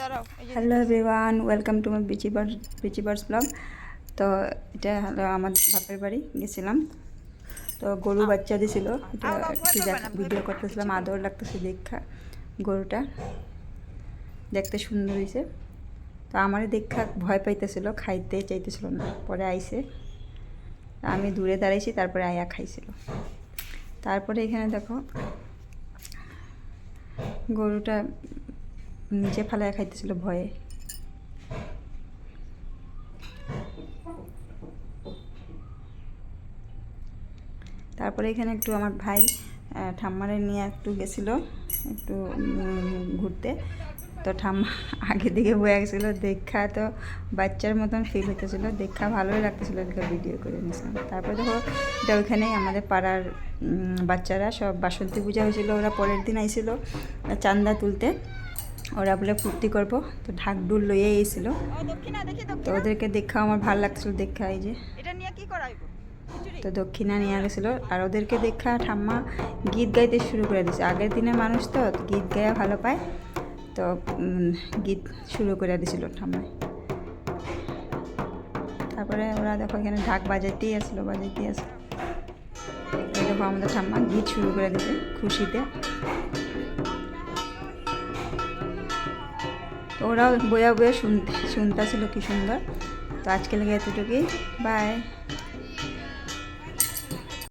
Hello everyone, welcome to my বিচি birds blog. তো এটা হলো আমার বাপের বাড়ি গেছিলাম। তো গরু বাচ্চা দিয়েছিল, এটা একটু ভিডিও করতেছিলাম। আদর লাগতেছে দেখা, গরুটা দেখতে সুন্দর হয়েছে। তো আমারই দেখা ভয় পাইতেছিল, খাইতে চাইতেছিল না। পরে আইসে, আমি দূরে দাঁড়াইছি, তারপরে আয়া খাইছিল। তারপরে এখানে দেখো গরুটা নিচে ফালায় খাইতেছিল ভয়ে। তারপরে এখানে একটু আমার ভাই ঠাম্মারে নিয়ে একটু গেছিলো একটু ঘুরতে। তো ঠাম্মা আগে দিকে বয়ে গেছিলো, দেখা তো বাচ্চার মতন ফিল হইতেছিলো, দেখা ভালোই লাগতেছিলো, এদিকে ভিডিও করে নিয়েছিলাম। তারপরে দেখো এটা ওইখানেই আমাদের পাড়ার বাচ্চারা সব বাসন্তী পূজা হয়েছিল, ওরা পরের দিন আইছিল চাঁদা তুলতে। ওরা বলে ফুর্তি করবো, তো ঢাক ডুল লইয়ে এসেছিল। তো ওদেরকে দেখা আমার ভালো লাগছিলো, দেখা এই যে তো দক্ষিণা নিয়ে গেছিলো। আর ওদেরকে দেখা ঠাম্মা গীত গাইতে শুরু করে দিয়েছে। আগের দিনের মানুষ তো গীত গায়া ভালো পায়, তো গীত শুরু করে দিয়েছিল ঠাম্মায়। তারপরে ওরা দেখো এখানে ঢাক বাজাইতেই আসলো। দেখো আমাদের ঠাম্মা গীত শুরু করে দিয়েছে খুশিতে। তো ওরাও বয়া বয়া শুনতে ছিল কি সুন্দর। তো আজকে লেগে এতটুকুই, বাই।